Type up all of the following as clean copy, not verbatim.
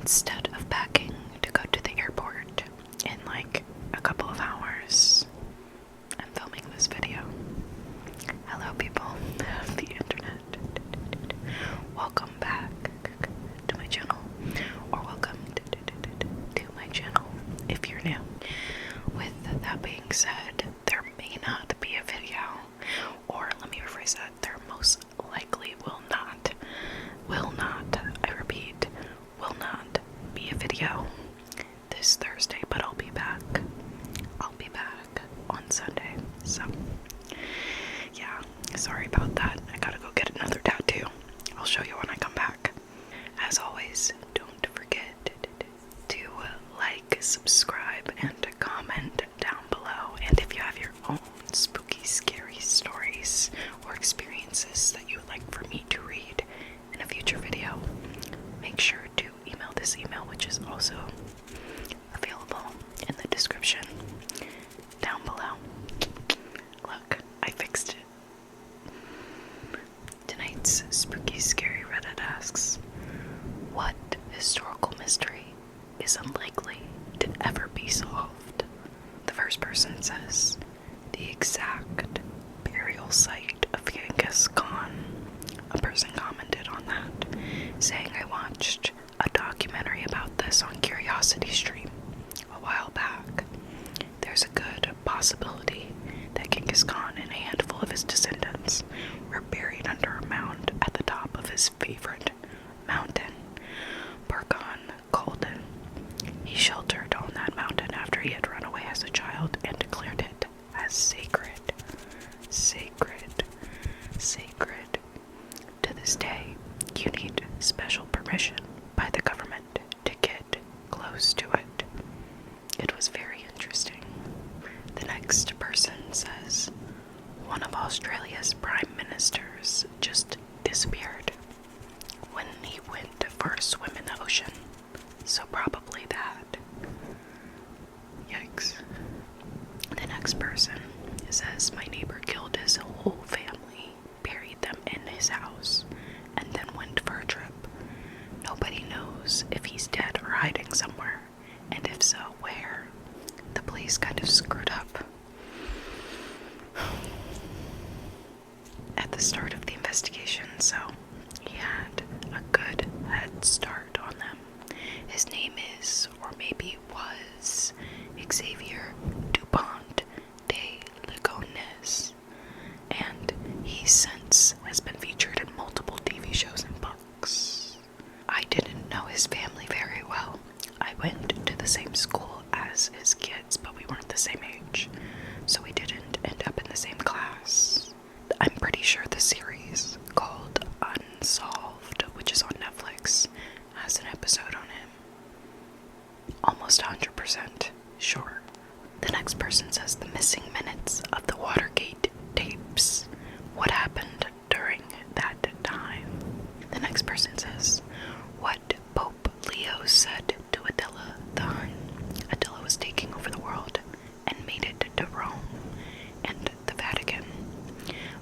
instead of packing to go to the airport in like a couple of hours, I'm filming this video. Hello people of the internet. Welcome back to my channel, or welcome to my channel if you're new. With that being said, there may not be a video, or let me rephrase that, there most likely will not, I repeat, will not be a video this Thursday, but I'll be back on Sunday. So yeah, sorry about that. I gotta go get another tattoo. I'll show you when I come back. As always, don't forget to like, subscribe, and comment down below. And if you have your own spooky, scary stories or experiences that you would like for me to read in a future video, make sure to email this email, which is also available in the description down below. Look, I fixed it. Tonight's spooky, scary Reddit asks, what historical mystery is unlikely to ever be solved? The first person says, the exact burial site of Genghis Khan. A person commented on that, saying, I watched a documentary about this on Curiosity Stream a while back. There's a good possibility that Genghis Khan and a handful of his descendants were buried under a mound at the top of his favorite mountain, Burgan Khaldun. He sheltered on that mountain after he had run away as a child and declared it as sacred. Sacred. To this day, you need special permission by the government to get close to it. It was very interesting. The next person says, one of Australia's prime ministers just disappeared when he went for a swim in the ocean. So probably that. Yikes. The next person says, my neighbor killed his whole family, buried them in his house, and then went for a trip. Nobody knows if he's dead or hiding somewhere, and if so, where. The police kind of screwed up at the start of the investigation, so he had a good head start on them. His name is, or maybe was, Xavier Dupont de Ligonnès, and he since has been featured in multiple TV shows and books. I didn't know his family very well. I went to the same school as his kids, but we weren't the same age, so we didn't end up in the same class. I'm pretty sure the series called Unsolved, which is on Netflix, has an episode on him. Almost 100% sure. The next person says the missing minutes of the Watergate tapes. What happened during that time? The next person says, what Pope Leo said to Attila the Hun. Attila was taking over the world and made it to Rome and the Vatican.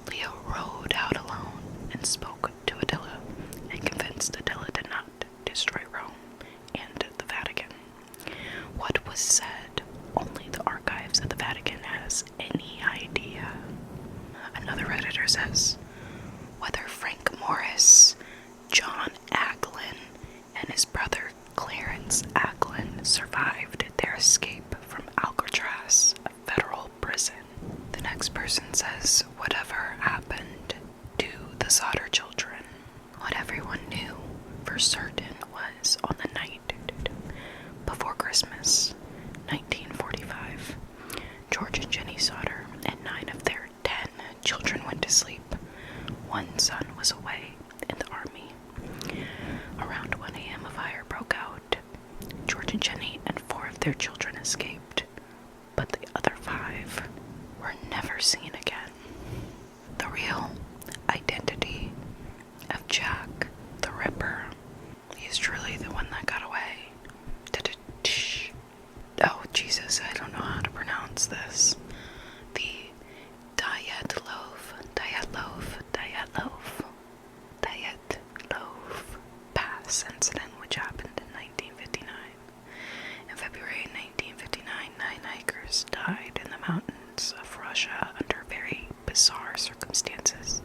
Leo rode out alone and spoke to Attila and convinced Attila to not destroy Rome and the Vatican. What was said, only the archives of the Vatican has any idea. Another Redditor says, whether Frank Morris, John Aglin, and his brother Clarence Aglin survived their escape from Alcatraz, a federal prison. The next person says, whatever happened to the Sodder children. What everyone knew for certain was on the night before Christmas, 1945, George and Jenny Sodder and 9 of their 10 children went to sleep. One son was away in the army. Around 1 a.m. a fire broke out. George and Jenny and 4 of their children escaped, but the other 5 were never seen again. The real identity of Jack the Ripper. He is truly the one that got away. Oh, Jesus, I don't know how to pronounce this. The Loaf Pass incident, which happened in 1950. others died in the mountains of Russia under very bizarre circumstances.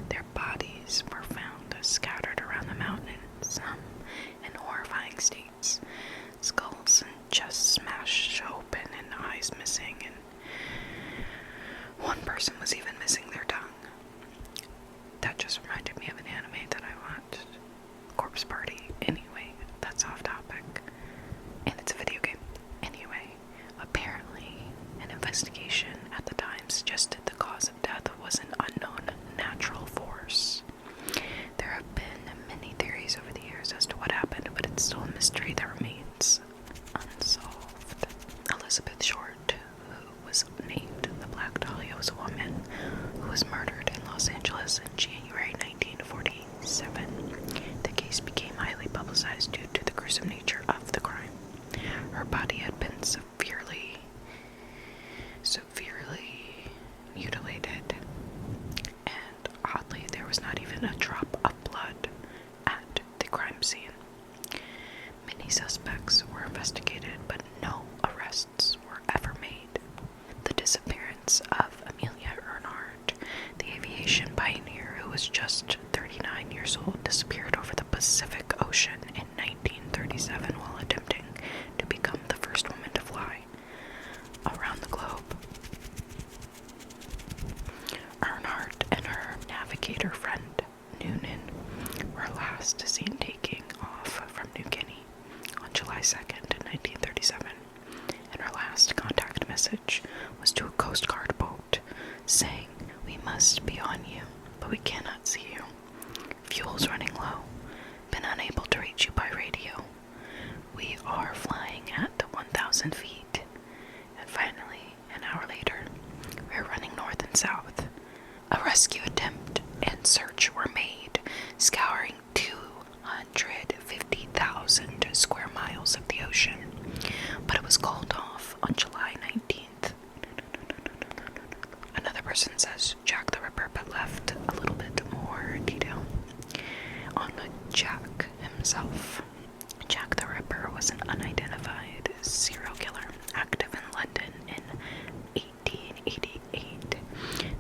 Their bodies were found scattered around the mountain, some in horrifying states, skulls and chests smashed open and eyes missing, and one person was even missing their tongue. That just reminded me of an anime that I watched, Corpse Party. Anyway, that's off topic, and it's a video game. Anyway, apparently an investigation at the time suggested the cause of death was an unknown natural force. There have been many theories over the years as to what happened, but it's still a mystery that remains unsolved. Elizabeth Short, who was named the Black Dahlia, was a woman who was murdered in Los Angeles in January 1947. The case became highly publicized due to the gruesome nature of the crime. Her body had been severely mutilated, and oddly, there was not even a drop of blood at the crime scene. Many suspects were investigated, but no arrests were ever made. The disappearance of Amelia Earhart, the aviation pioneer who was just 39 years old, disappeared over the Pacific Ocean in 1937 while attempting to become the first woman to fly around the globe. Earhart and her navigator friend, Noonan, were last seen taking off from New Guinea on July 2nd, 1937, and her last contact message was to a Coast Guard boat, saying, "We must be on you, but we cannot see you. Fuel's running low. Been unable to reach you by radio. We are flying at 1,000 feet. And finally, an hour later, we're running north and south." A rescue attempt and search were made, scouring 250,000 square miles of the ocean, but it was called off on July 19th. Another person says Jack the Ripper, but left a little bit more detail on Jack himself. Jack the Ripper was an unidentified serial killer active in London in 1888.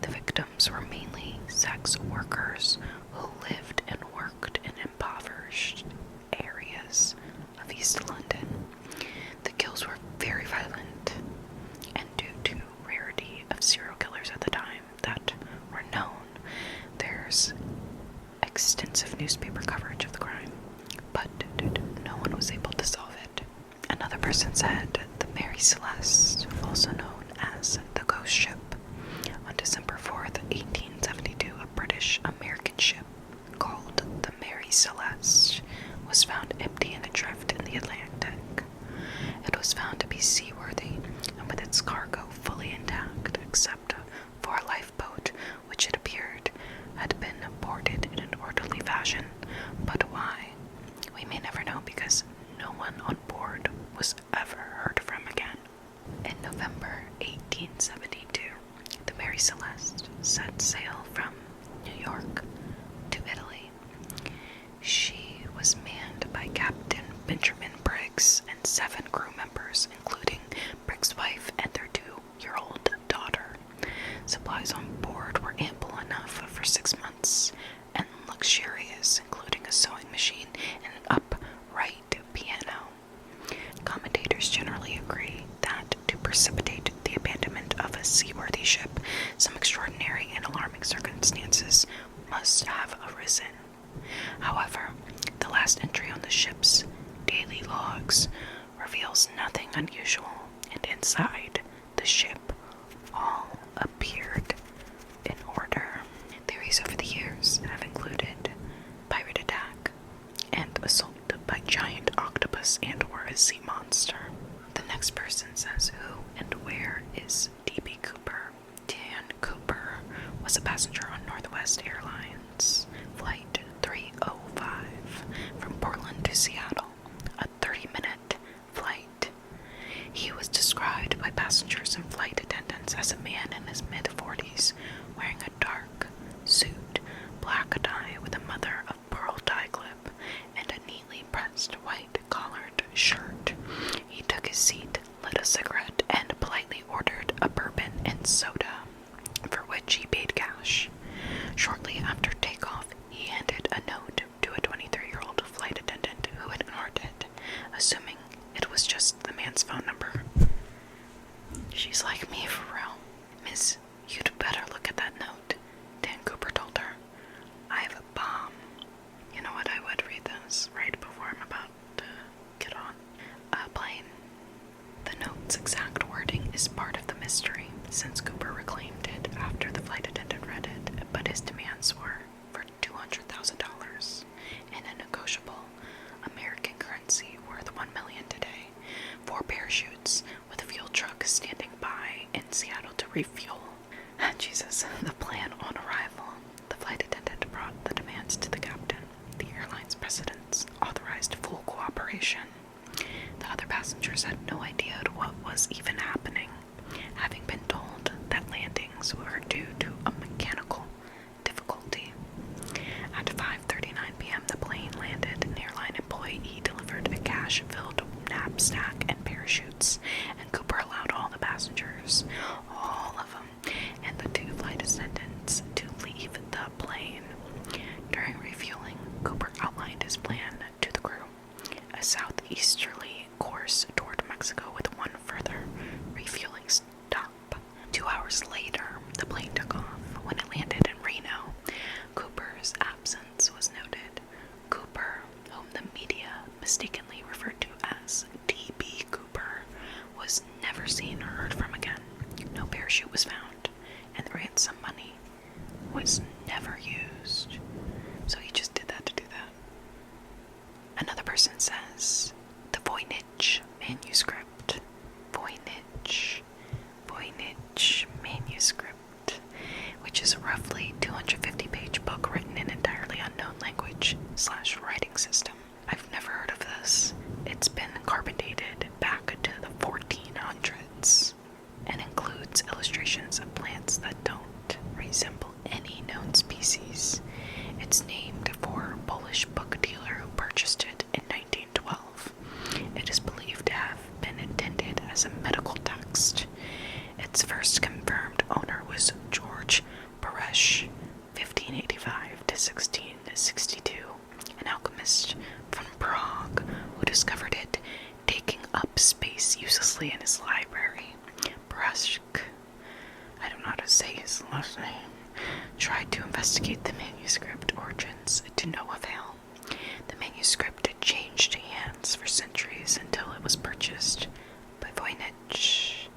The victims were mainly sex workers who lived and worked in impoverished areas of East London. The kills were very violent, and due to rarity of serial killers at the time that were known, there's extensive newspaper coverage of the crime, but no one was able to solve it. Another person said the Mary Celeste, also known as the Ghost Ship, on December 4th, 1872, a British-American ship called the Mary Celeste was found empty and adrift in the Atlantic. It was found to be seaworthy and with its cargo fully intact, except for a lifeboat, which it appeared had been boarded in an orderly fashion. But why? We may never know, because no one on board was ever heard from again. In November 1872, the Mary Celeste set sail from New York to Italy. She was manned by Captain Benjamin Briggs and 7 crew members, including Briggs' wife and their 2-year-old daughter. Supplies on board were ample enough for 6 months and luxurious, including a sewing machine and an upright piano. Commentators generally agree that to precipitate the abandonment of a seaworthy ship, some extraordinary and alarming circumstances must have arisen. However, the last entry on the ship's daily logs reveals nothing unusual, and inside the ship all appeared in order. Theories over the years have included pirate attack and assault by giant octopus and or a sea monster. The next person says who and where is D.B. Cooper. Dan Cooper was a passenger on Northwest Airlines Flight 305 from Portland to Seattle, a 30-minute flight. He was described by passengers and flight attendants as a man in his mid-40s, wearing a dark suit, black tie with a mother of pearl tie clip, and a neatly pressed white collared shirt. He took his seat, lit a cigarette, and politely and soda, for which he paid cash. Shortly after takeoff, he handed a note to a 23-year-old flight attendant who ignored it, assuming it was just the man's phone number. She's like me for real. Miss, you'd better look at that note, Dan Cooper told her. I have a bomb. You know what, I would read this right before I'm about to get on a plane. The note's exact wording is part of the mystery, since Cooper reclaimed it after the flight attendant read it, but his demands were for $200,000 in a negotiable American currency worth $1 million today, 4 parachutes with a fuel truck standing by in Seattle to refuel. Jesus, the plan on arrival. The flight attendant brought the demands to the captain. The airline's presidents authorized full cooperation. The other passengers had no idea what was even happening, having been told that landings were due to a mechanical difficulty. At 5:39 p.m., the plane landed. An airline employee delivered a cash-filled knapsack and parachutes, and Cooper allowed all the passengers, all of them, and the 2 flight attendants to leave the plane. During refueling, Cooper outlined his plan to the crew, a southeasterly course toward Mexico with 1 further refueling stop. 2 hours later, the plane took off. When it landed in Reno, Cooper's absence was noted. Cooper, whom the media mistakenly referred to as D.B. Cooper, was never seen or heard from again. No parachute was found, and the ransom money was never used. So he just did that to do that. Another person says, the Voynich Manuscript. Voynich Manuscript, which is a roughly 250-page book written in entirely unknown language/writing system. I've never heard of this. It's been carbon dated back to the 1400s and includes illustrations of plants that don't resemble any known species. It's named for a Polish book dealer who purchased it in 1912. It is believed to have been intended as a medical text. Its first confirmed owner was George Baresh, 1585 to 1662, an alchemist from Prague who discovered it taking up space uselessly in his library. Baresh, I don't know how to say his last name, tried to investigate the manuscript origins to no avail. The manuscript changed hands for centuries until it was purchased by Voynich,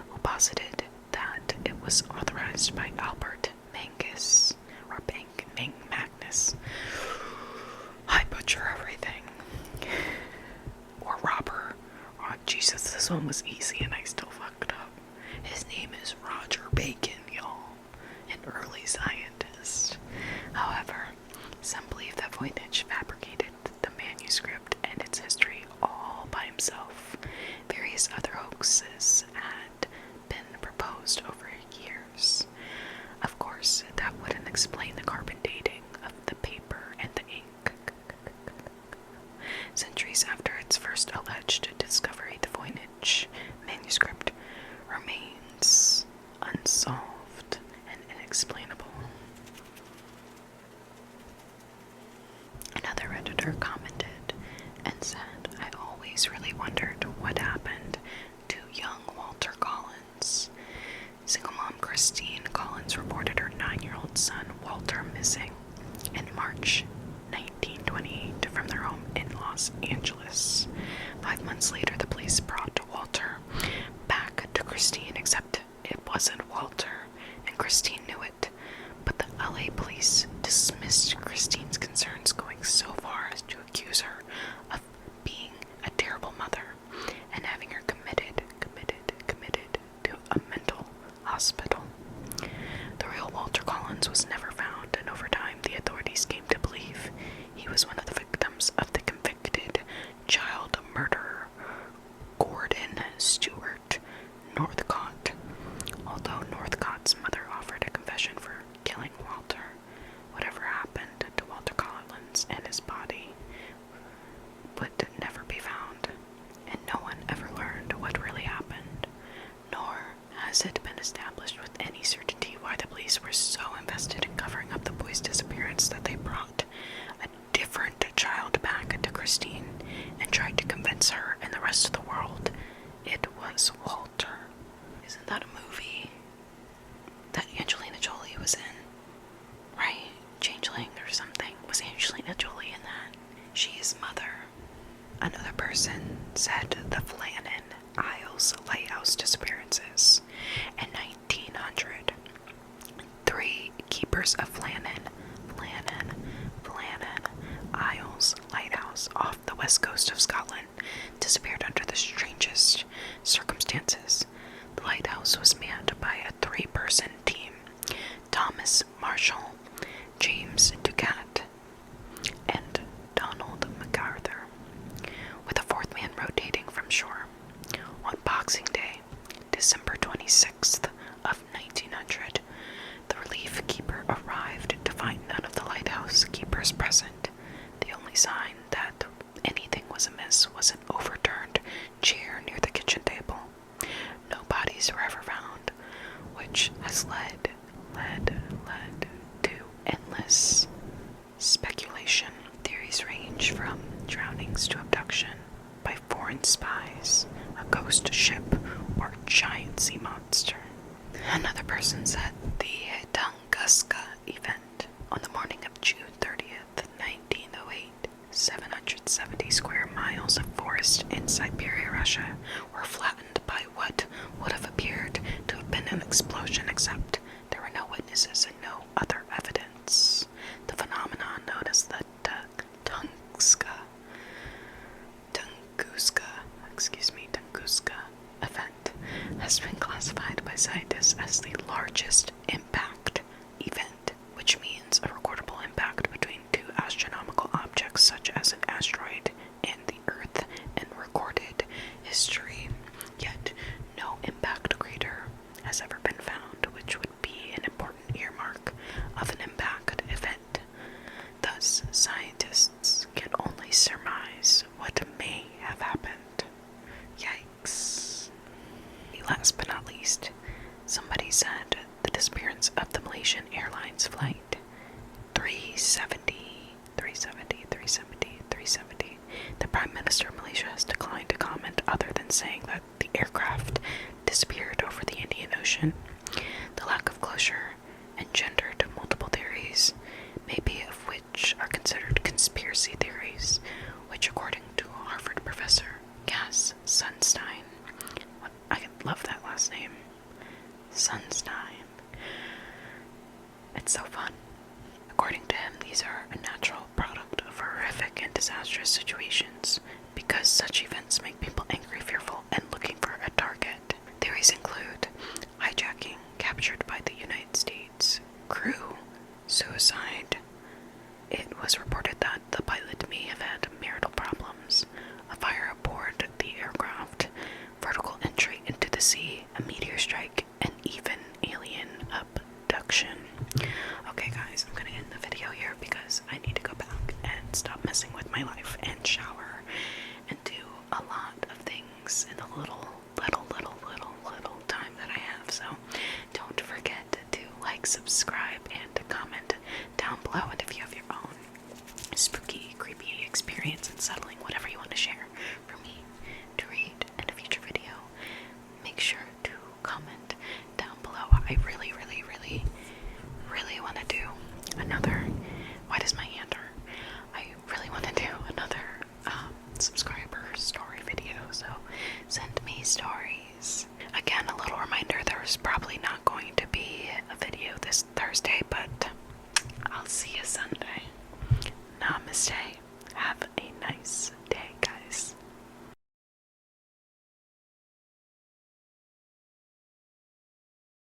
who posited that it was authorized by Albert Magnus, or Magnus. I butcher everything. Or Robert. Oh, Jesus, this one was easy and I still fucked up. His name is Roger Bacon, y'all, an early scientist. However, some believe that Voynich fabricated the manuscript and its history all by himself. Various other hoaxes had been proposed over years. Of course, that wouldn't explain the carbon dating of the paper and the ink. Centuries after its first alleged discovery, the Voynich manuscript remains unsolved and inexplainable. Another editor commented and said, I always really wondered what happened to young Walter Collins. Single mom Christine Collins reported her 9-year-old son Walter missing in March 1928 from their home in Los Angeles. 5 months later, the police brought Walter back to Christine, except it wasn't Walter, and Christine knew it. But the LA police dismissed Christine's concerns, going so far as to accuse her of being a terrible mother and having her committed to a mental hospital. The real Walter Collins was never found, and over time the authorities came to believe he was one of the victims of the convicted child murderer Gordon Stewart Northcott. Although Northcott's mother offered a Christine and tried to convince her and the rest of the world it was Walter. Isn't that a movie that Angelina Jolie was in? Right? Changeling or something. Was Angelina Jolie in that? She is Mother. Another person said the Flannan Isles Lighthouse disappearances. In 1900, 3 keepers of Flannan Isles Lighthouse off the west coast of Scotland disappeared under the strangest circumstances. The lighthouse was manned by a 3-person team: Thomas Marshall, James Ducat, and Donald MacArthur, with a 4th man rotating from shore. On Boxing Day, December 26th of 1900, the relief keeper arrived to find none of the lighthouse keepers present. The only sign that anything was amiss was an overturned chair near the kitchen table. No bodies were ever found, which has led to endless speculation. Theories range from drownings to abduction by foreign spies, a ghost ship, or a giant sea monster. Another person said the Tunguska event on the morning of June 30th, 1908, 770 square miles of forest in Siberia, Russia, were flattened by what would have appeared to have been an explosion, except there were no witnesses and no other evidence. The phenomenon known as the Tunguska event has been classified by scientists as the largest impact event, which means a recordable impact between 2 astronomical objects such as an asteroid and the Earth in recorded history. Yet no impact crater has ever been found, which would be an important earmark of an impact event. Thus, scientists can only surmise what may have happened. Yikes. Last but not least, somebody said the disappearance of the Malaysian Airlines flight 370. The Prime Minister of Malaysia has declined to comment other than saying that the aircraft disappeared over the Indian Ocean. The lack of closure engendered multiple theories, maybe of which are considered conspiracy theories, which, according to Harvard professor Cass Sunstein, I love that last name, Sunstein, it's so fun. According to him, these are a natural product of horrific and disastrous situations, because such events make people angry, fearful, and looking for a target. Theories include hijacking captured by the United States, crew suicide. It was reported that the pilot may have had marital problems, a fire aboard the aircraft, vertical entry into the sea, a meteor strike, and even alien abduction. Okay guys, I'm gonna end the video here because I need to go back and stop messing with my life and shower and do a lot of things in the little time that I have. So don't forget to like, subscribe, and comment down below. And if you have your own spooky, creepy experience, unsettling, whatever you want to share for me to read in a future video, make sure to comment down below. I really want to do another, why does my hand hurt? I really want to do another subscriber story video, so send me stories. Again, a little reminder, there's probably not going to be a video this Thursday, but I'll see you Sunday. Namaste.